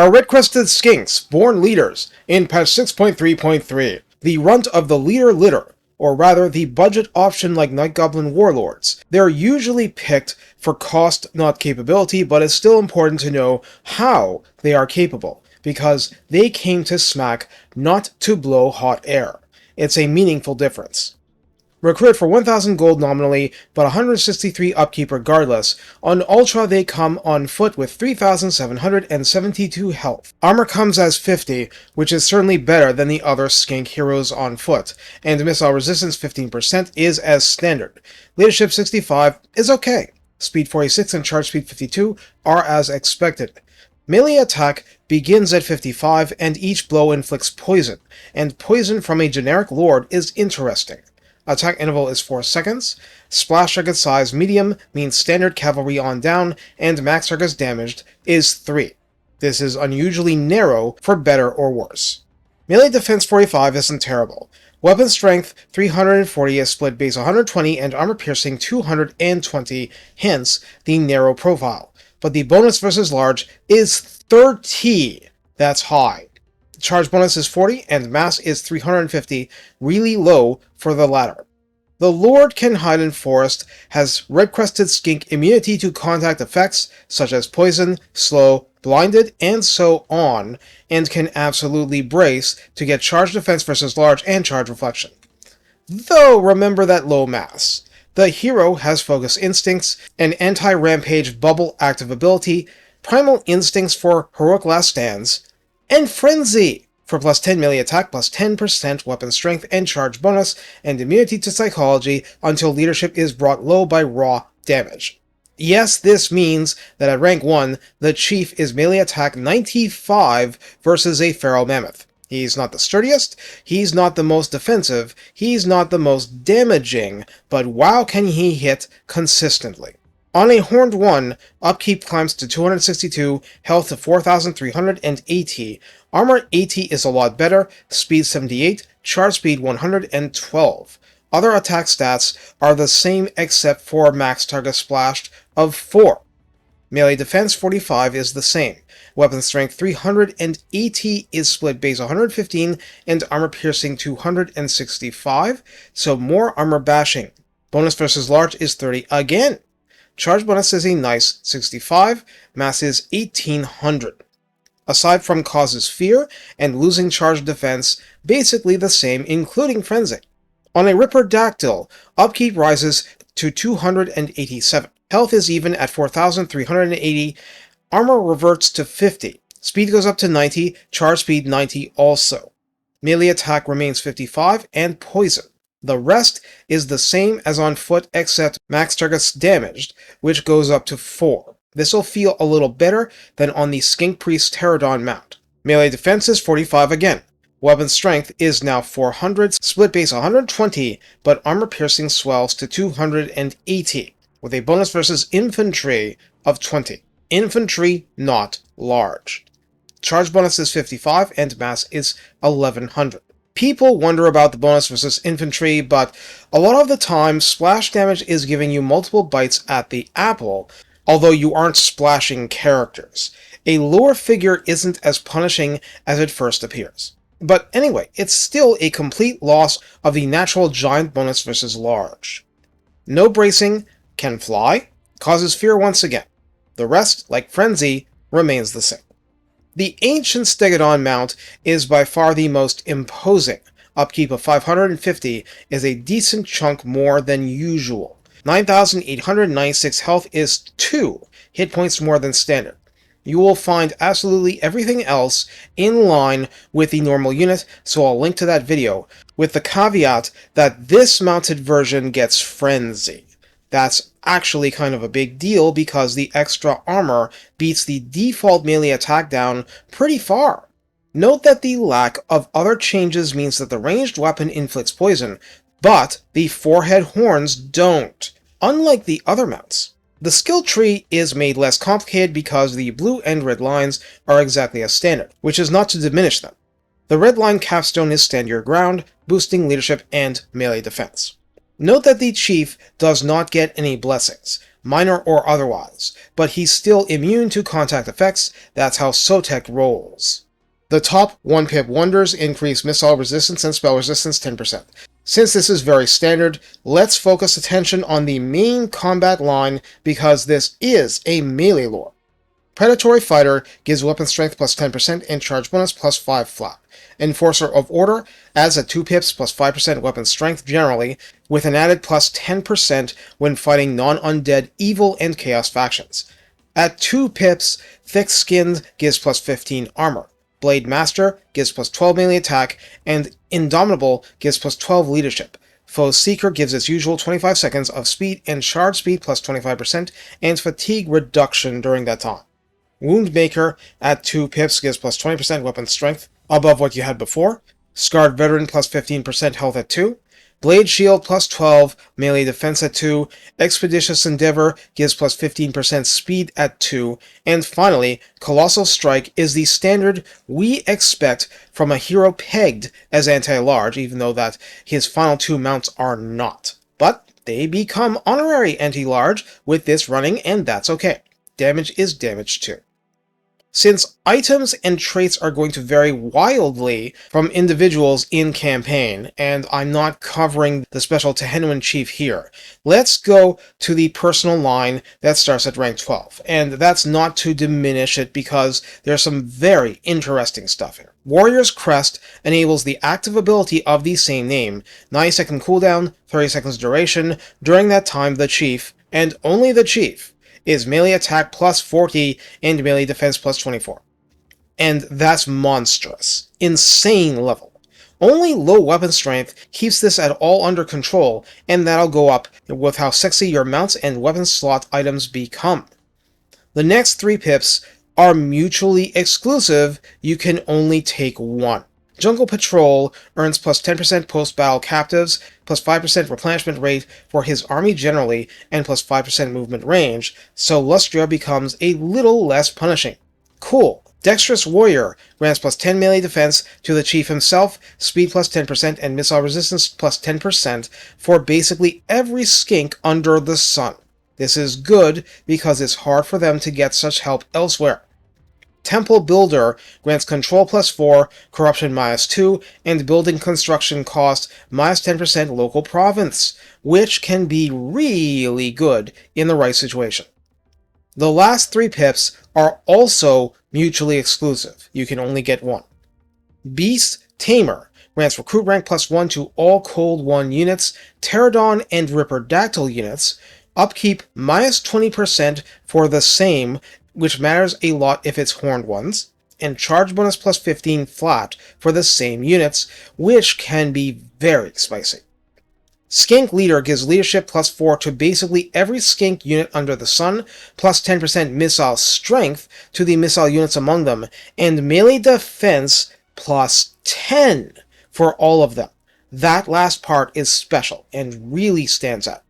are red-crested skinks, born leaders, in patch 6.3.3. The runt of the leader litter, or rather the budget option like Night Goblin Warlords. They're usually picked for cost, not capability, but it's still important to know how they are capable, because they came to smack, not to blow hot air. It's a meaningful difference. Recruit for 1,000 gold nominally, but 163 upkeep regardless. On Ultra they come on foot with 3,772 health. Armor comes as 50, which is certainly better than the other skink heroes on foot, and missile resistance 15% is as standard. Leadership 65 is okay. Speed 46 and charge speed 52 are as expected. Melee attack begins at 55 and each blow inflicts poison, and poison from a generic lord is interesting. Attack interval is 4 seconds, splash target size medium means standard cavalry on down, and max targets damaged is 3. This is unusually narrow for better or worse. Melee defense 45 isn't terrible. Weapon strength 340 is split base 120 and armor piercing 220, hence the narrow profile. But the bonus versus large is 30. That's high. Charge bonus is 40 and mass is 350, really low for the latter. The Lord can hide in forest, has red-crested skink immunity to contact effects such as poison, slow, blinded, and so on, and can absolutely brace to get charge defense versus large and charge reflection. Though remember that low mass. The hero has focus instincts, an anti-rampage bubble active ability, primal instincts for heroic last stands, and Frenzy for plus 10 melee attack, plus 10% weapon strength and charge bonus, and immunity to psychology until leadership is brought low by raw damage. Yes, this means that at rank 1, the chief is melee attack 95 versus a feral mammoth. He's not the sturdiest, he's not the most defensive, he's not the most damaging, but wow can he hit consistently. On a Horned 1, upkeep climbs to 262, health to 4,380, armor 80 is a lot better, speed 78, charge speed 112. Other attack stats are the same except for max target splashed of 4. Melee defense 45 is the same. Weapon strength 380 is split base 115 and armor piercing 265, so more armor bashing. Bonus versus large is 30 again. Charge bonus is a nice 65, mass is 1800. Aside from causes fear and losing charge defense, basically the same including frenzy. On a Ripperdactyl, upkeep rises to 287. Health is even at 4,380, armor reverts to 50, speed goes up to 90, charge speed 90 also. Melee attack remains 55 and poison. The rest is the same as on foot except max targets damaged, which goes up to 4. This'll feel a little better than on the Skink Priest Pterodon mount. Melee defense is 45 again. Weapon strength is now 400, split base 120, but armor piercing swells to 280, with a bonus versus infantry of 20. Infantry not large. Charge bonus is 55 and mass is 1100. People wonder about the bonus versus infantry, but a lot of the time, splash damage is giving you multiple bites at the apple, although you aren't splashing characters. A lower figure isn't as punishing as it first appears. But anyway, it's still a complete loss of the natural giant bonus versus large. No bracing, can fly, causes fear once again. The rest, like Frenzy, remains the same. The Ancient Stegodon mount is by far the most imposing. Upkeep of 550 is a decent chunk more than usual. 9,896 health is 2 hit points more than standard. You will find absolutely everything else in line with the normal unit, so I'll link to that video, with the caveat that this mounted version gets Frenzy. That's actually kind of a big deal because the extra armor beats the default melee attack down pretty far. Note that the lack of other changes means that the ranged weapon inflicts poison, but the forehead horns don't, unlike the other mounts. The skill tree is made less complicated because the blue and red lines are exactly as standard, which is not to diminish them. The red line capstone is stand your ground, boosting leadership and melee defense. Note that the chief does not get any blessings. minor or otherwise, but he's still immune to contact effects. That's how Sotek rolls. The top 1-pip wonders increase missile resistance and spell resistance 10%. Since this is very standard, let's focus attention on the main combat line because this is a melee lore. Predatory Fighter gives weapon strength plus 10% and charge bonus plus 5 flat. Enforcer of Order adds at 2 pips plus 5% weapon strength generally, with an added plus 10% when fighting non-undead, evil, and chaos factions. At 2 pips, Thick Skinned gives plus 15 armor. Blade Master gives plus 12 melee attack, and Indomitable gives plus 12 leadership. Foe Seeker gives its usual 25 seconds of speed and charge speed plus 25% and fatigue reduction during that time. Woundmaker at 2 pips gives plus 20% weapon strength above what you had before. Scarred Veteran plus 15% health at 2. Blade Shield plus 12, melee defense at 2. Expeditious Endeavor gives plus 15% speed at 2. And finally, Colossal Strike is the standard we expect from a hero pegged as anti-large, even though that his final 2 mounts are not. But they become honorary anti-large with this running, and that's okay. Damage is damage too. Since items and traits are going to vary wildly from individuals in campaign, and I'm not covering the special Tehenuan Chief here, let's go to the personal line that starts at rank 12. And that's not to diminish it because there's some very interesting stuff here. Warrior's Crest enables the active ability of the same name, 90-second cooldown, 30 seconds duration. During that time, the Chief, and only the Chief, is melee attack plus 40 and melee defense plus 24. And that's monstrous. Insane level. Only low weapon strength keeps this at all under control, and that'll go up with how sexy your mounts and weapon slot items become. The next 3 pips are mutually exclusive. You can only take one. Jungle Patrol earns plus 10% post-battle captives, plus 5% replenishment rate for his army generally, and plus 5% movement range, so Lustria becomes a little less punishing. Cool. Dexterous Warrior grants plus 10 melee defense to the Chief himself, speed plus 10%, and missile resistance plus 10% for basically every skink under the sun. This is good because it's hard for them to get such help elsewhere. Temple Builder grants control plus 4, corruption minus 2, and building construction cost minus 10% local province, which can be really good in the right situation. The last 3 pips are also mutually exclusive. You can only get one. Beast Tamer grants recruit rank plus 1 to all Cold 1 units, Pterodon and Ripperdactyl units, upkeep minus 20% for the same, which matters a lot if it's horned ones, and charge bonus plus 15 flat for the same units, which can be very spicy. Skink Leader gives leadership plus 4 to basically every skink unit under the sun, plus 10% missile strength to the missile units among them, and melee defense plus 10 for all of them. That last part is special and really stands out.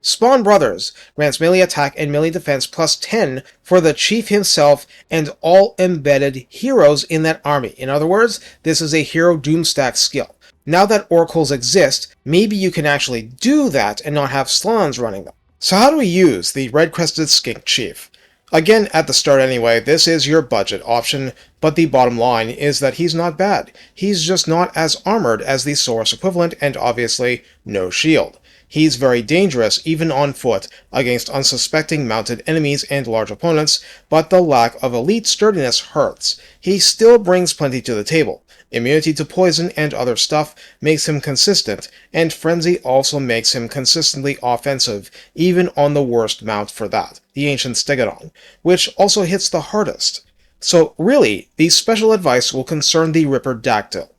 Spawn Brothers grants melee attack and melee defense plus 10 for the Chief himself and all embedded heroes in that army. In other words, this is a hero doomstack skill. Now that oracles exist, maybe you can actually do that and not have slons running them. So how do we use the red-crested skink chief? Again, at the start anyway, this is your budget option, but the bottom line is that he's not bad. He's just not as armored as the Saurus equivalent, and obviously no shield. He's very dangerous, even on foot, against unsuspecting mounted enemies and large opponents, but the lack of elite sturdiness hurts. He still brings plenty to the table. Immunity to poison and other stuff makes him consistent, and Frenzy also makes him consistently offensive, even on the worst mount for that, the Ancient Stegodon, which also hits the hardest. So really, the special advice will concern the Ripperdactyl.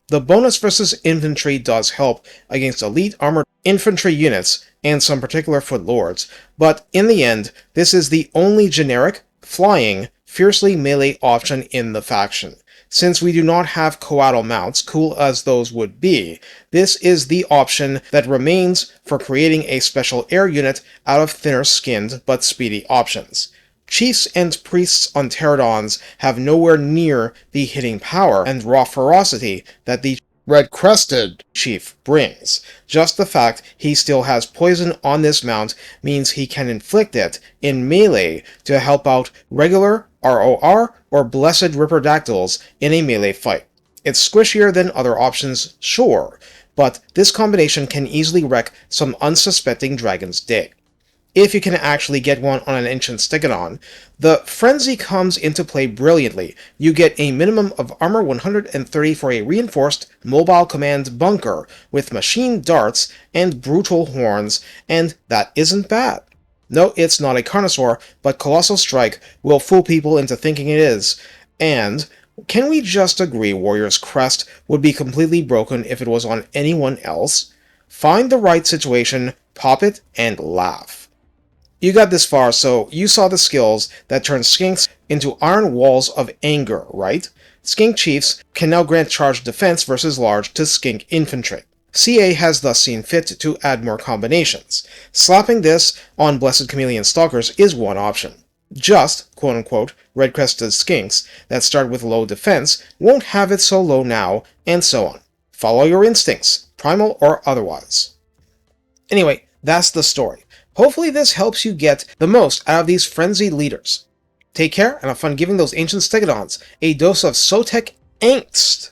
The bonus versus infantry does help against elite armored infantry units and some particular foot lords, but in the end, this is the only generic, flying, fiercely melee option in the faction. Since we do not have coatl mounts, cool as those would be, this is the option that remains for creating a special air unit out of thinner-skinned but speedy options. Chiefs and priests on Pterodons have nowhere near the hitting power and raw ferocity that the Red-Crested Chief brings. Just the fact he still has poison on this mount means he can inflict it in melee to help out regular ROR or Blessed Ripperdactyls in a melee fight. It's squishier than other options, sure, but this combination can easily wreck some unsuspecting dragon's day. If you can actually get one on an Ancient Stegodon, the Frenzy comes into play brilliantly. You get a minimum of armor 130 for a reinforced mobile command bunker with machine darts and brutal horns, and that isn't bad. No, it's not a Carnosaur, but Colossal Strike will fool people into thinking it is, and can we just agree Warrior's Crest would be completely broken if it was on anyone else? Find the right situation, pop it, and laugh. You got this far, so you saw the skills that turn skinks into iron walls of anger, right? Skink chiefs can now grant charged defense versus large to skink infantry. CA has thus seen fit to add more combinations. Slapping this on Blessed Chameleon Stalkers is one option. Just, quote-unquote, red-crested skinks that start with low defense won't have it so low now, and so on. Follow your instincts, primal or otherwise. Anyway, that's the story. Hopefully this helps you get the most out of these frenzied leaders. Take care, and have fun giving those ancient stegodons a dose of Sotek angst!